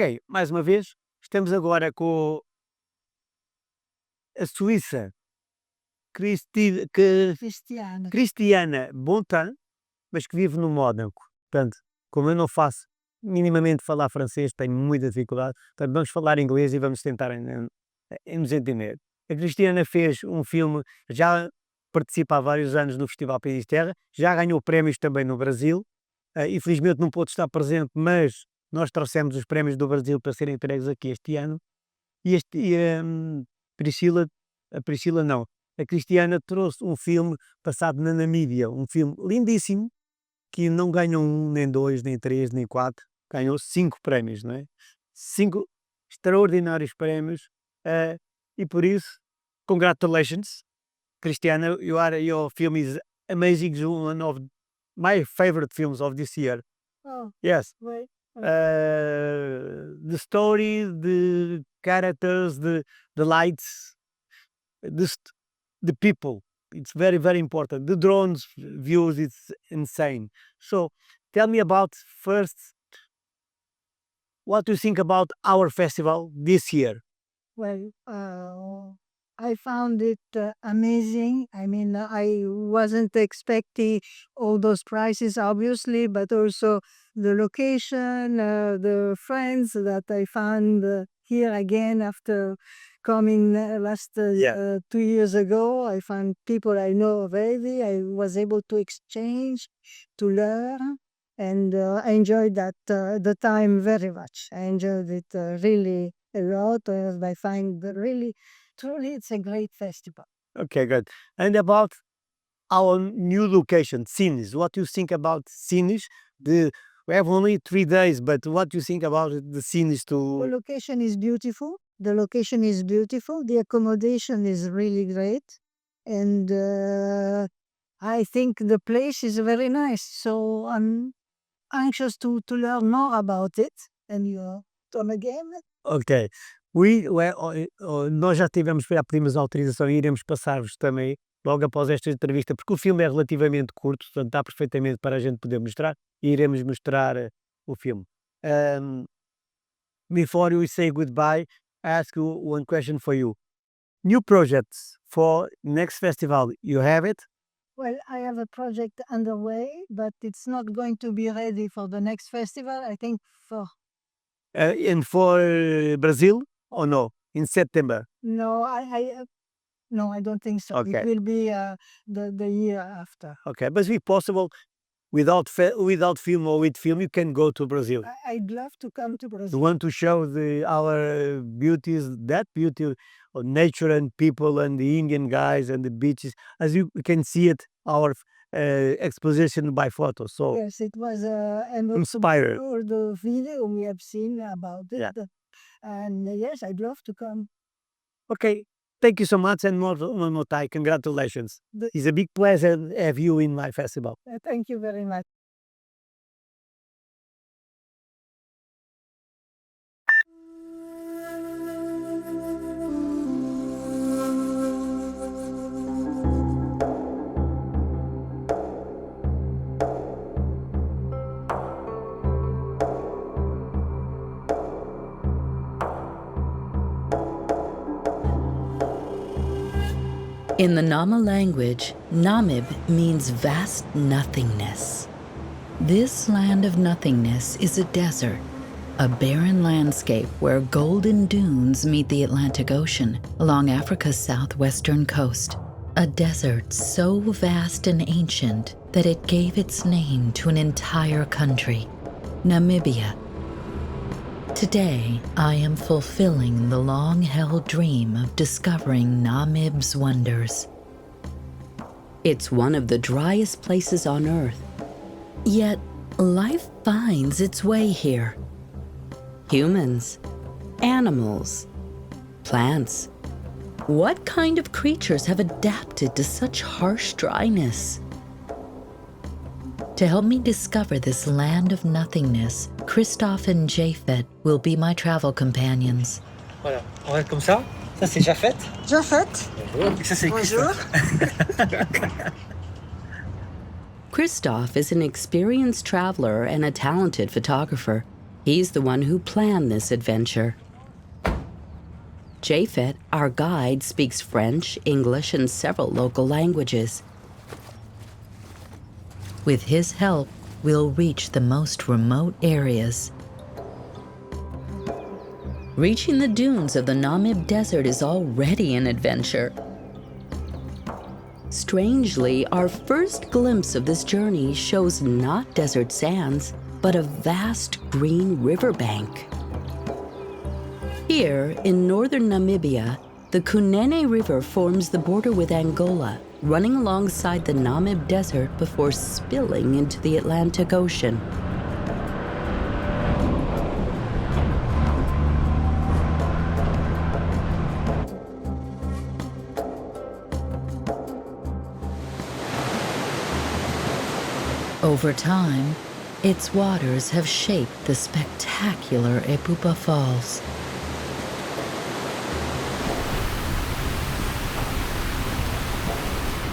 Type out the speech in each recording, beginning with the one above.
Ok, mais uma vez, estamos agora com a Suíça Cristiana Bontemps, mas que vive no Mónaco. Portanto, como eu não faço minimamente falar francês, tenho muita dificuldade, portanto vamos falar inglês e vamos tentar nos entender. A Cristiana fez um filme, já participa há vários anos no Festival País de Terra, já ganhou prémios também no Brasil, infelizmente não pôde estar presente, mas nós trouxemos os prémios do Brasil para serem entregues aqui este ano, e a Priscila não, a Cristiana trouxe um filme passado na Namíbia, um filme lindíssimo, que não ganhou um, nem dois, nem três, nem quatro, ganhou 5 prémios, não é? 5 extraordinários prémios, e por isso, congratulations, Cristiana, your film is amazing, one of my favorite films of this year. Oh, Yes. right. The story, the characters, the lights, the people. It's very, very important. The drones views, it's insane. So tell me about first, what do you think about our festival this year? Well, I found it amazing. I mean, I wasn't expecting all those prices, obviously, but also the location, the friends that I found here again after coming last 2 years ago. I found people I know already. I was able to exchange, to learn, and I enjoyed that the time very much. I enjoyed it really a lot. I find really, truly, it's a great festival. Okay, good. And about our new location, Sines, what do you think about Sines? We have only 3 days, but what do you think about the Sines The location is beautiful. The location is beautiful. The accommodation is really great. And I think the place is very nice. So I'm anxious to learn more about it. And you come again? Ok. Nós já tivemos, pedimos autorização e iremos passar-vos também logo após esta entrevista, porque o filme é relativamente curto, portanto dá perfeitamente para a gente poder mostrar, e iremos mostrar o filme. Before we say goodbye, I ask you one question for you. New projects for next festival, you have it? Well, I have a project underway, but it's not going to be ready for the next festival. I think for... And for Brazil or no? In September? No, no, I don't think so. Okay. It will be the year after. Okay, but if possible, without film or with film, you can go to Brazil. I'd love to come to You Brazil. want to show our beauties, that beauty of nature and people and the Indian guys and the beaches, as you can see it, our exposition by photo. So Yes, it was and also inspired. for the video we have seen about it. Yeah. And yes, I'd love to come. Okay, thank you so much, and one more time, congratulations. It's a big pleasure to have you in my festival. Thank you very much. In the Nama language, Namib means vast nothingness. This land of nothingness is a desert, a barren landscape where golden dunes meet the Atlantic Ocean along Africa's southwestern coast. A desert so vast and ancient that it gave its name to an entire country, Namibia. Today, I am fulfilling the long-held dream of discovering Namib's wonders. It's one of the driest places on Earth, yet life finds its way here. Humans, animals, plants. What kind of creatures have adapted to such harsh dryness? To help me discover this land of nothingness, Christophe and Japhet will be my travel companions. Voilà, on va comme ça. Ça c'est Japhet. Japhet. Et ça c'est Bonjour. Christophe is an experienced traveler and a talented photographer. He's the one who planned this adventure. Japhet, our guide, speaks French, English, and several local languages. With his help, we'll reach the most remote areas. Reaching the dunes of the Namib Desert is already an adventure. Strangely, our first glimpse of this journey shows not desert sands, but a vast green riverbank. Here, in northern Namibia, the Kunene River forms the border with Angola, running alongside the Namib Desert before spilling into the Atlantic Ocean. Over time, its waters have shaped the spectacular Epupa Falls.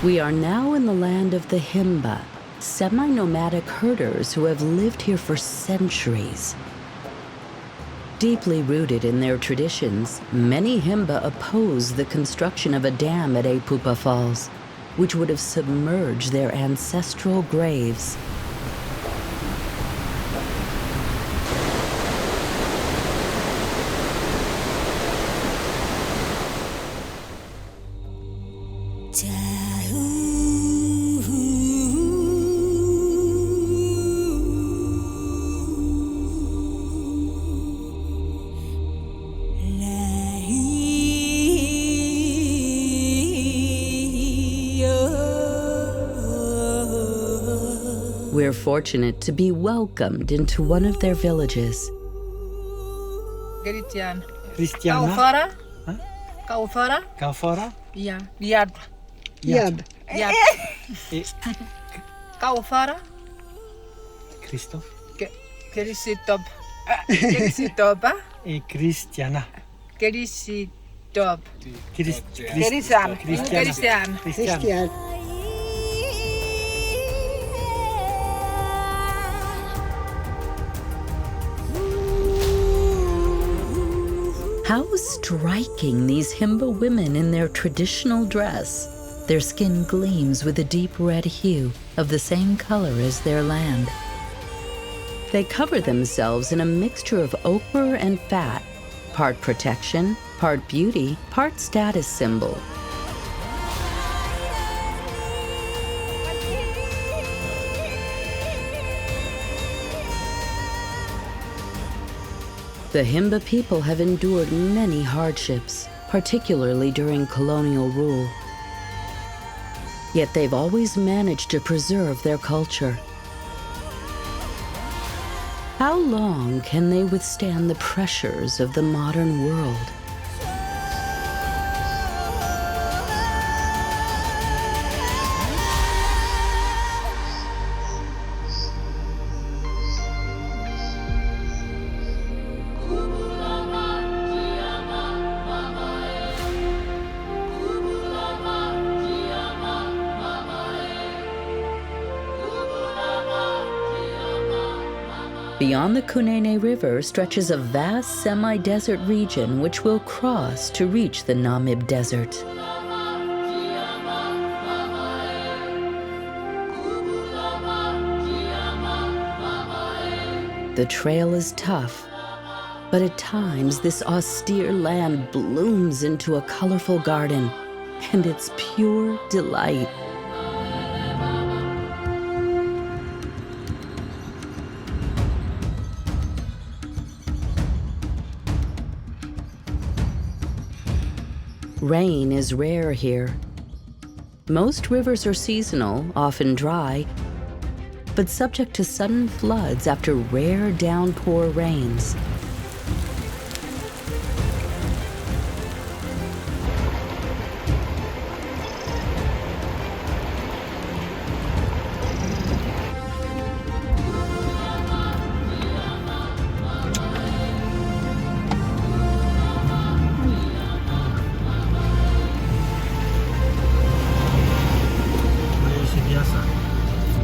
We are now in the land of the Himba, semi-nomadic herders who have lived here for centuries. Deeply rooted in their traditions, many Himba oppose the construction of a dam at Epupa Falls, which would have submerged their ancestral graves. We're fortunate to be welcomed into one of their villages. Cristiana. Kau fora? Hã? Kau fora? Cá fora? Ja. Yab. Yab. Yab. E Kau fora? Cristo. Kerisitop. Kerisitop. E Cristiana. Kerisitop. Cristiana. Cristiana. Christian. How striking these Himba women in their traditional dress. Their skin gleams with a deep red hue of the same color as their land. They cover themselves in a mixture of ochre and fat, part protection, part beauty, part status symbol. The Himba people have endured many hardships, particularly during colonial rule. Yet they've always managed to preserve their culture. How long can they withstand the pressures of the modern world? Beyond the Kunene River stretches a vast semi-desert region which we'll cross to reach the Namib Desert. The trail is tough, but at times this austere land blooms into a colorful garden, and it's pure delight. Rain is rare here. Most rivers are seasonal, often dry, but subject to sudden floods after rare downpour rains.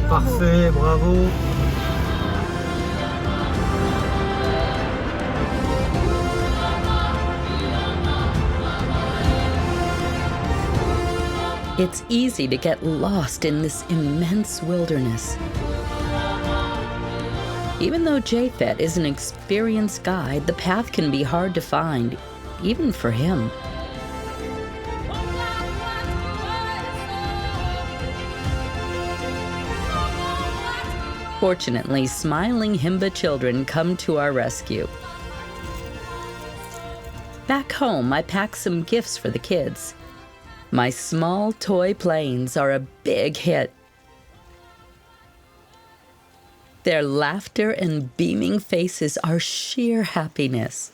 Parfait, bravo. It's easy to get lost in this immense wilderness. Even though Japhet is an experienced guide, the path can be hard to find, even for him. Fortunately, smiling Himba children come to our rescue. Back home, I packed some gifts for the kids. My small toy planes are a big hit. Their laughter and beaming faces are sheer happiness.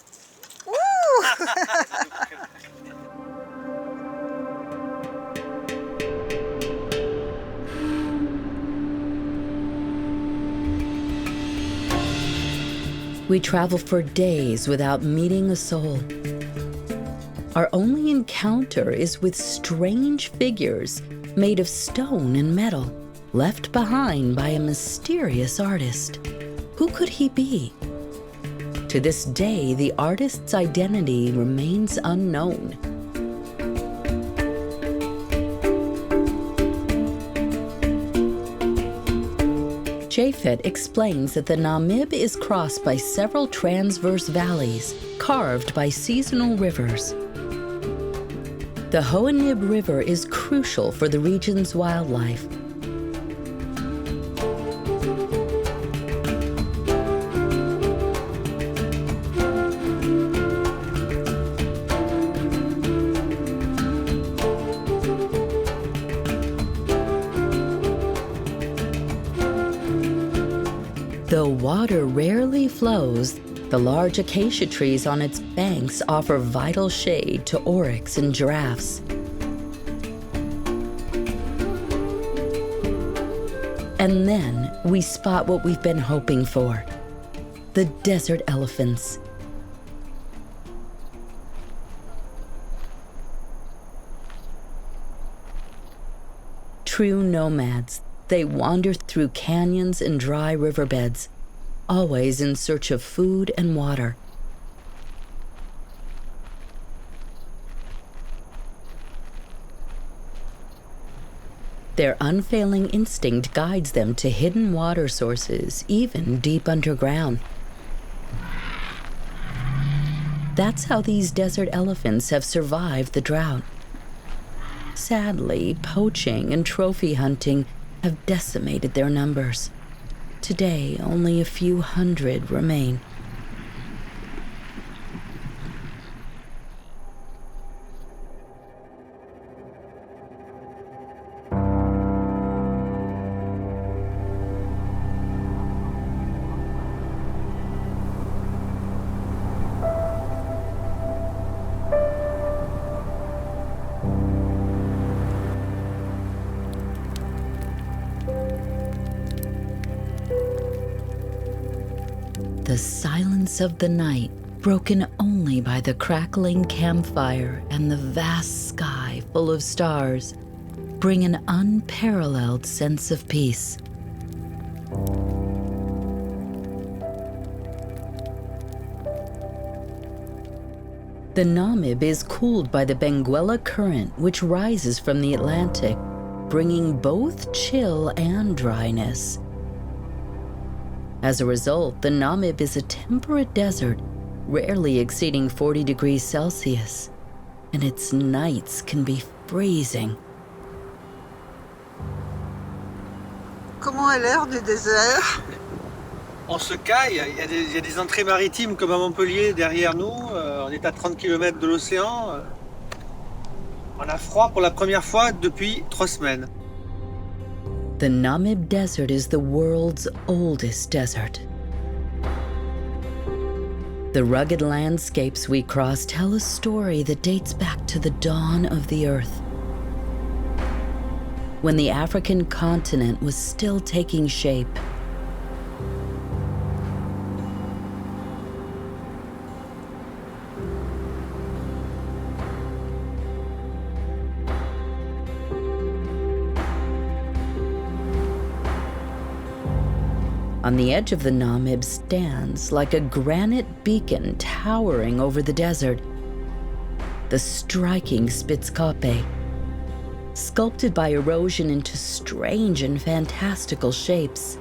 We travel for days without meeting a soul. Our only encounter is with strange figures made of stone and metal, left behind by a mysterious artist. Who could he be? To this day, the artist's identity remains unknown. Japhet explains that the Namib is crossed by several transverse valleys carved by seasonal rivers. The Hoanib River is crucial for the region's wildlife. Though water rarely flows, the large acacia trees on its banks offer vital shade to oryx and giraffes. And then we spot what we've been hoping for: the desert elephants. True nomads, they wander through canyons and dry riverbeds, always in search of food and water. Their unfailing instinct guides them to hidden water sources, even deep underground. That's how these desert elephants have survived the drought. Sadly, poaching and trophy hunting have decimated their numbers. Today, only a few hundred remain. The silence of the night, broken only by the crackling campfire and the vast sky full of stars, bring an unparalleled sense of peace. The Namib is cooled by the Benguela Current, which rises from the Atlantic, bringing both chill and dryness. As a result, the Namib is a temperate desert, rarely exceeding 40 degrees Celsius, and its nights can be freezing. Comment est l'air du désert? On se caille, il y a des entrées maritimes comme à Montpellier derrière nous, on est à 30 km de l'océan. On a froid pour la première fois depuis 3 semaines. The Namib Desert is the world's oldest desert. The rugged landscapes we cross tell a story that dates back to the dawn of the earth, when the African continent was still taking shape. On the edge of the Namib stands like a granite beacon towering over the desert, the striking Spitzkoppe. sculpted by erosion into strange and fantastical shapes.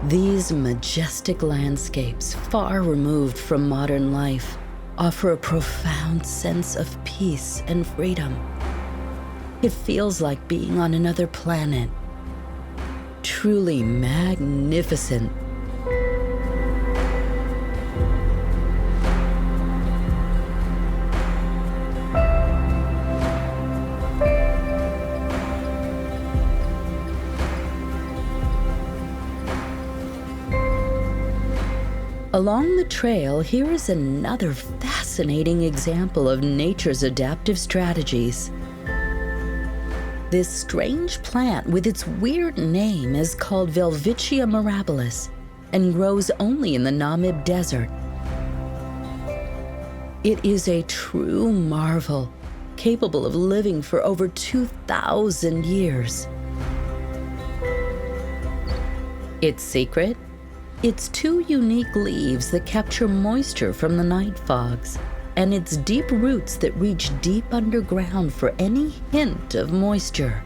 These majestic landscapes, far removed from modern life, offer a profound sense of peace and freedom. It feels like being on another planet. Truly magnificent. Along the trail, here is another fascinating example of nature's adaptive strategies. This strange plant with its weird name is called Welwitschia mirabilis and grows only in the Namib Desert. It is a true marvel, capable of living for over 2,000 years. Its secret? Its 2 unique leaves that capture moisture from the night fogs, and its deep roots that reach deep underground for any hint of moisture.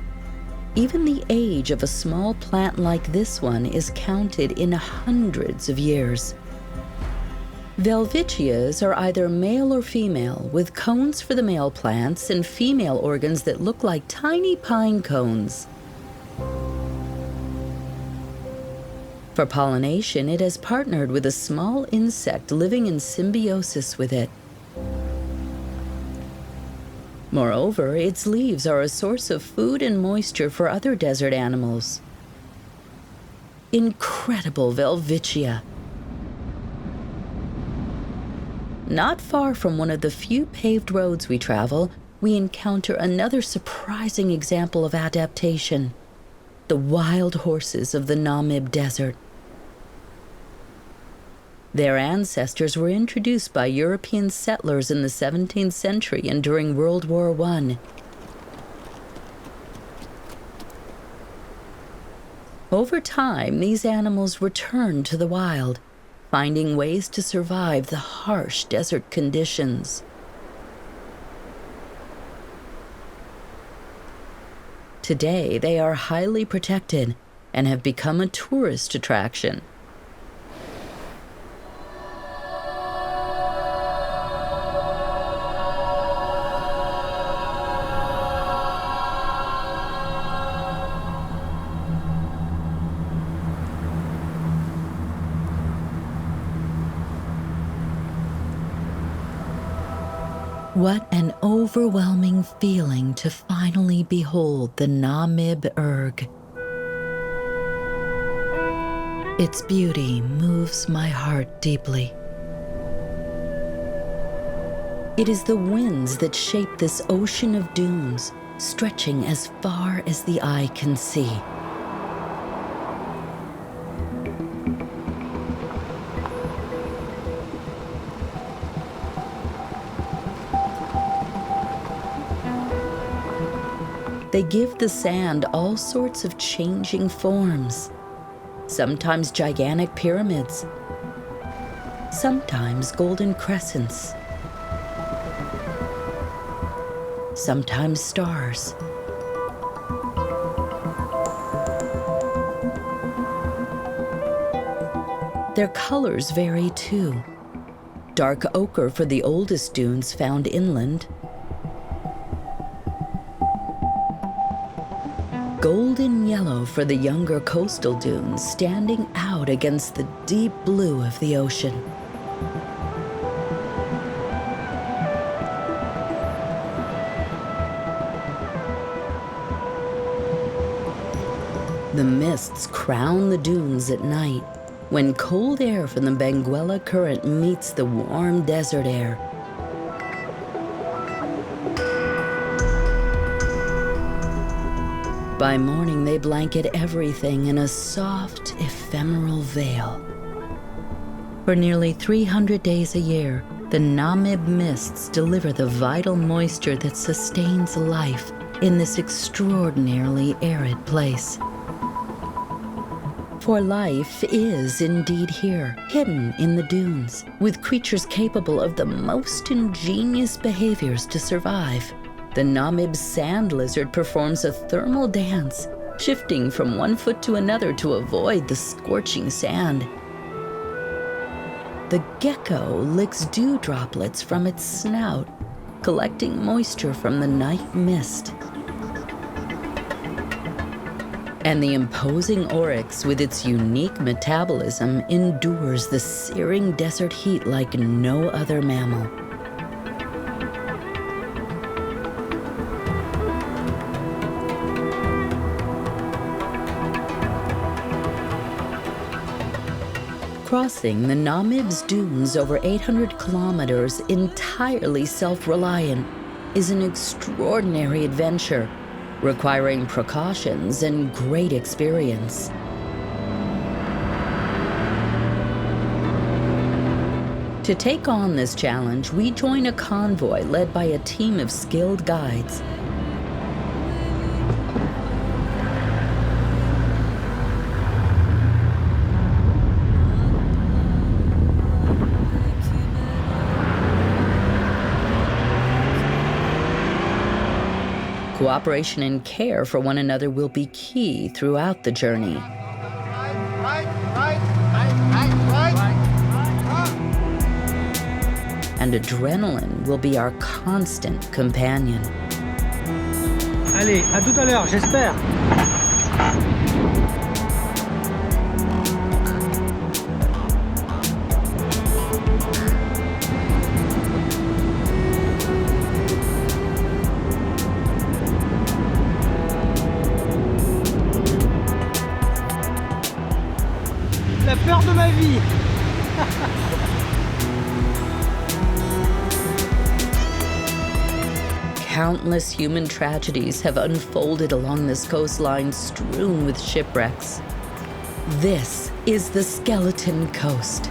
Even the age of a small plant like this one is counted in hundreds of years. Welwitschias are either male or female, with cones for the male plants and female organs that look like tiny pine cones. For pollination, it has partnered with a small insect living in symbiosis with it. Moreover, its leaves are a source of food and moisture for other desert animals. Incredible Welwitschia. Not far from one of the few paved roads we travel, we encounter another surprising example of adaptation: the wild horses of the Namib Desert. Their ancestors were introduced by European settlers in the 17th century and during World War I. Over time, these animals returned to the wild, finding ways to survive the harsh desert conditions. Today, they are highly protected and have become a tourist attraction. What an overwhelming feeling to finally behold the Namib Erg. Its beauty moves my heart deeply. It is the winds that shape this ocean of dunes, stretching as far as the eye can see. They give the sand all sorts of changing forms, sometimes gigantic pyramids, sometimes golden crescents, sometimes stars. Their colors vary too. Dark ochre for the oldest dunes found inland, golden yellow for the younger coastal dunes standing out against the deep blue of the ocean. The mists crown the dunes at night when cold air from the Benguela Current meets the warm desert air. By morning, they blanket everything in a soft, ephemeral veil. For nearly 300 days a year, the Namib mists deliver the vital moisture that sustains life in this extraordinarily arid place. For life is indeed here, hidden in the dunes, with creatures capable of the most ingenious behaviors to survive. The Namib sand lizard performs a thermal dance, shifting from one foot to another to avoid the scorching sand. The gecko licks dew droplets from its snout, collecting moisture from the night mist. And the imposing oryx, with its unique metabolism, endures the searing desert heat like no other mammal. Crossing the Namib's dunes over 800 kilometers entirely self-reliant is an extraordinary adventure, requiring precautions and great experience. To take on this challenge, we join a convoy led by a team of skilled guides. Cooperation and care for one another will be key throughout the journey. And adrenaline will be our constant companion. Allez, à tout à l'heure, j'espère. La peur de ma vie. Countless human tragedies have unfolded along this coastline strewn with shipwrecks. This is the Skeleton Coast.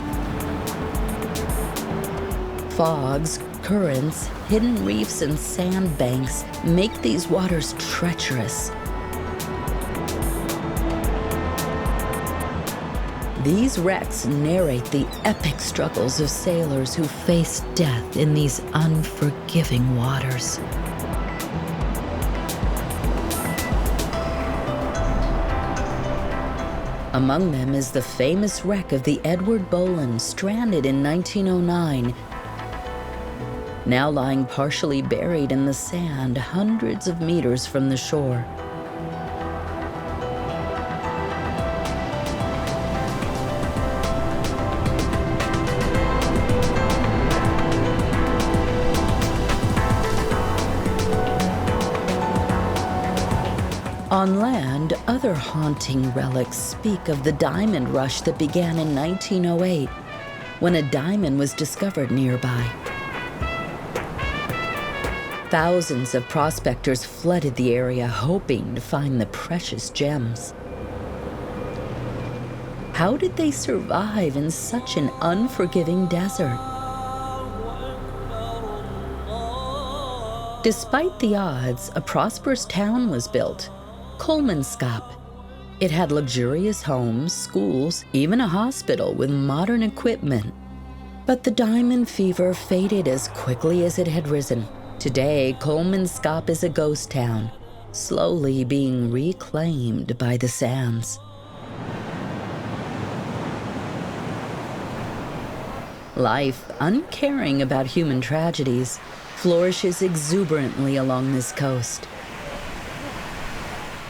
Fogs, currents, hidden reefs, and sandbanks make these waters treacherous. These wrecks narrate the epic struggles of sailors who face death in these unforgiving waters. Among them is the famous wreck of the Edward Boland, stranded in 1909, now lying partially buried in the sand hundreds of meters from the shore. On land, other haunting relics speak of the diamond rush that began in 1908, when a diamond was discovered nearby. Thousands of prospectors flooded the area hoping to find the precious gems. How did they survive in such an unforgiving desert? Despite the odds, a prosperous town was built, Kolmanskap. It had luxurious homes, schools, even a hospital with modern equipment. But the diamond fever faded as quickly as it had risen. Today, Kolmanskap is a ghost town, slowly being reclaimed by the sands. Life, uncaring about human tragedies, flourishes exuberantly along this coast.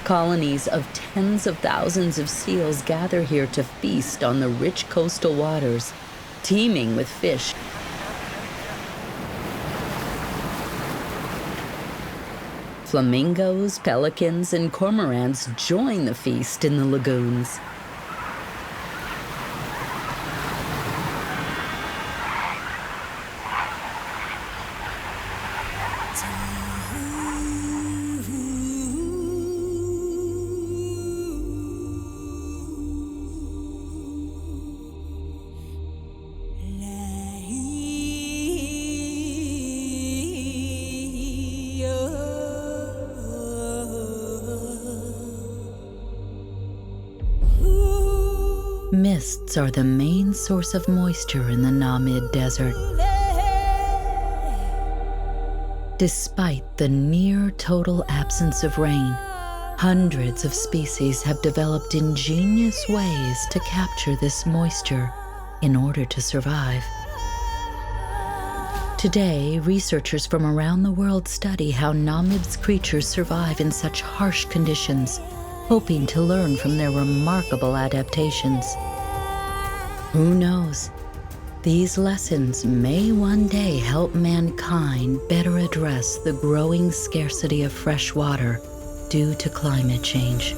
Colonies of tens of thousands of seals gather here to feast on the rich coastal waters, teeming with fish. Flamingos, pelicans, and cormorants join the feast in the lagoons. Mists are the main source of moisture in the Namib Desert. Despite the near total absence of rain, hundreds of species have developed ingenious ways to capture this moisture in order to survive. Today, researchers from around the world study how Namib's creatures survive in such harsh conditions, hoping to learn from their remarkable adaptations. Who knows? These lessons may one day help mankind better address the growing scarcity of fresh water due to climate change.